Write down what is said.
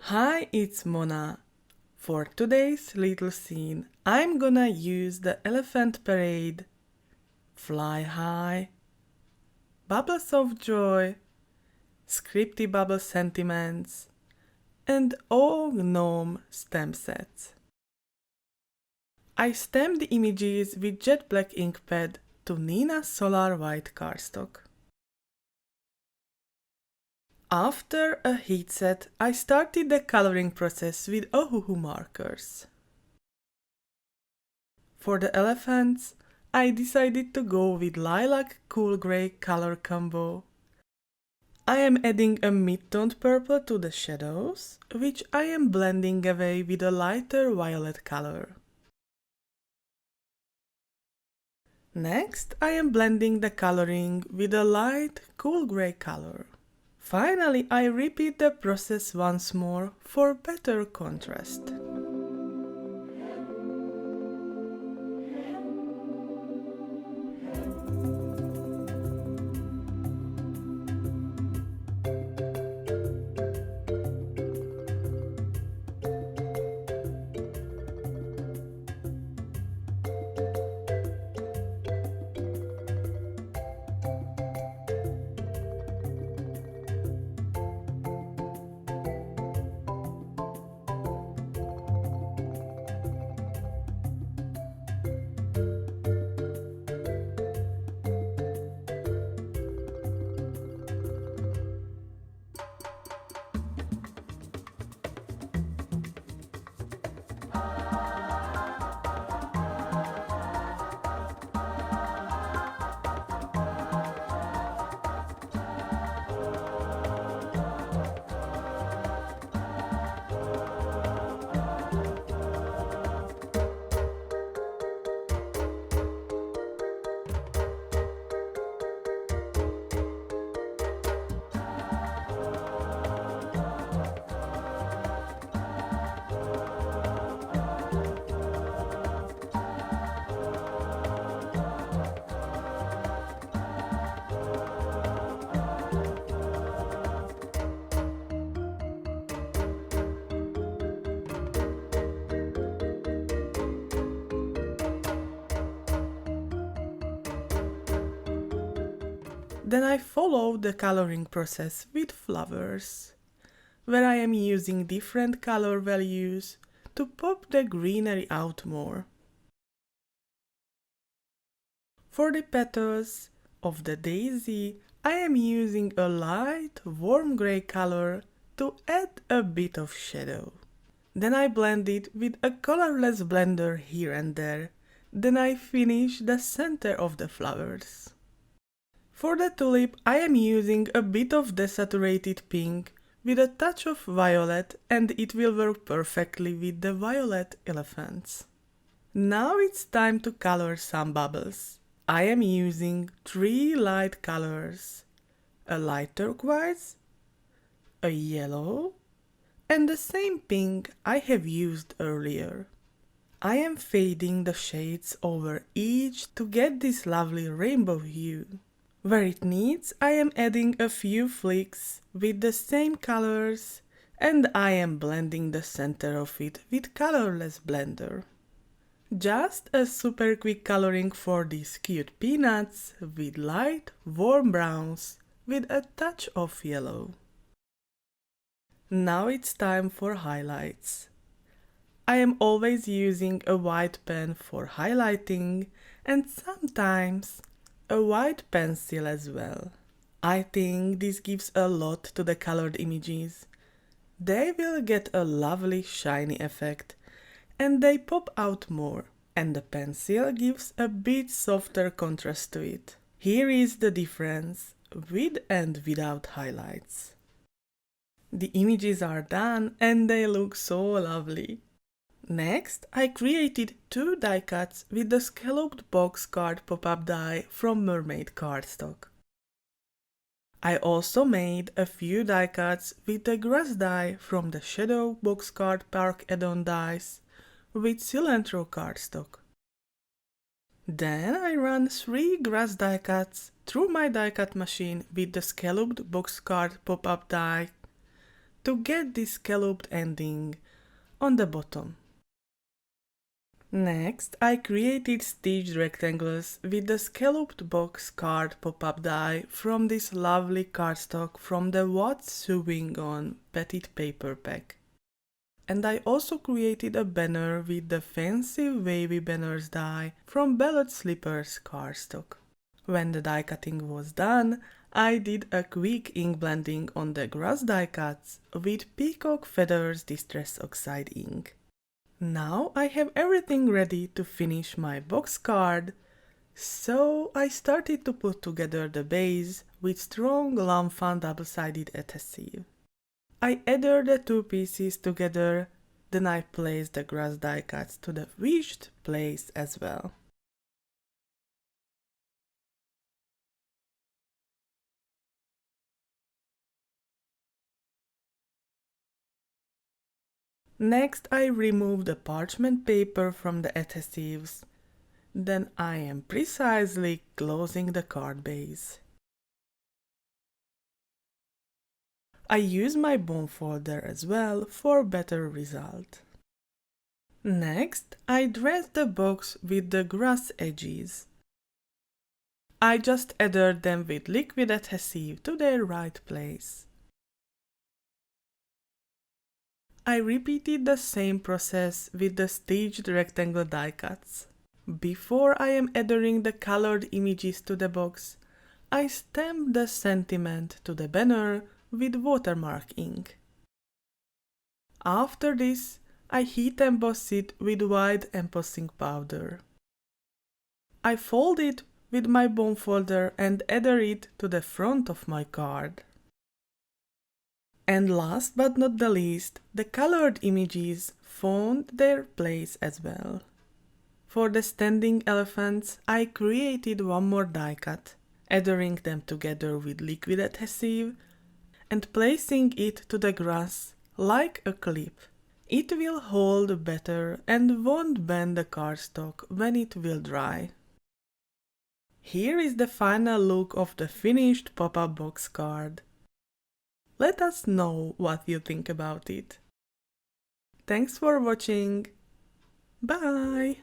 Hi, it's Mona. For today's little scene, I'm gonna use the Elephant Parade, Fly High, Bubbles of Joy, Scripty Bubble Sentiments, and all gnome stamp sets. I stamped the images with jet black ink pad to Nina Solar White cardstock. After a heat set, I started the coloring process with Ohuhu markers. For the elephants, I decided to go with lilac cool grey color combo. I am adding a mid-toned purple to the shadows, which I am blending away with a lighter violet color. Next, I am blending the coloring with a light cool grey color. Finally, I repeat the process once more for better contrast. Then I follow the coloring process with flowers, where I am using different color values to pop the greenery out more. For the petals of the daisy, I am using a light warm grey color to add a bit of shadow. Then I blend it with a colorless blender here and there. Then I finish the center of the flowers. For the tulip, I am using a bit of desaturated pink with a touch of violet, and it will work perfectly with the violet elephants. Now it's time to color some bubbles. I am using 3 light colors: a light turquoise, a yellow, and the same pink I have used earlier. I am fading the shades over each to get this lovely rainbow hue. Where it needs, I am adding a few flicks with the same colors, and I am blending the center of it with colorless blender. Just a super quick coloring for these cute peanuts with light warm browns with a touch of yellow. Now it's time for highlights. I am always using a white pen for highlighting and sometimes a white pencil as well. I think this gives a lot to the colored images. They will get a lovely shiny effect and they pop out more, and the pencil gives a bit softer contrast to it. Here is the difference with and without highlights. The images are done and they look so lovely. Next, I created 2 die cuts with the Scalloped box card pop-up die from Mermaid cardstock. I also made a few die cuts with the grass die from the Shadow box card park add-on dies with Cilantro cardstock. Then I ran 3 grass die cuts through my die cut machine with the Scalloped box card pop-up die to get this scalloped ending on the bottom. Next, I created stitched rectangles with the scalloped box card pop-up die from this lovely cardstock from the What's Sewing On Petite paper pack. And I also created a banner with the fancy wavy banners die from Ballet Slippers cardstock. When the die cutting was done, I did a quick ink blending on the grass die cuts with Peacock Feathers Distress Oxide ink. Now I have everything ready to finish my box card, so I started to put together the base with strong lawnfawn double-sided adhesive. I adhered the two pieces together, then I placed the grass die cuts to the wished place as well. Next, I remove the parchment paper from the adhesives. Then I am precisely closing the card base. I use my bone folder as well for better result. Next, I dress the box with the grass edges. I just adhered them with liquid adhesive to their right place. I repeated the same process with the stitched rectangle die cuts. Before I am adhering the colored images to the box, I stamped the sentiment to the banner with watermark ink. After this, I heat emboss it with white embossing powder. I fold it with my bone folder and adhere it to the front of my card. And last but not the least, the colored images found their place as well. For the standing elephants, I created one more die cut, adhering them together with liquid adhesive and placing it to the grass like a clip. It will hold better and won't bend the cardstock when it will dry. Here is the final look of the finished pop-up box card. Let us know what you think about it. Thanks for watching. Bye!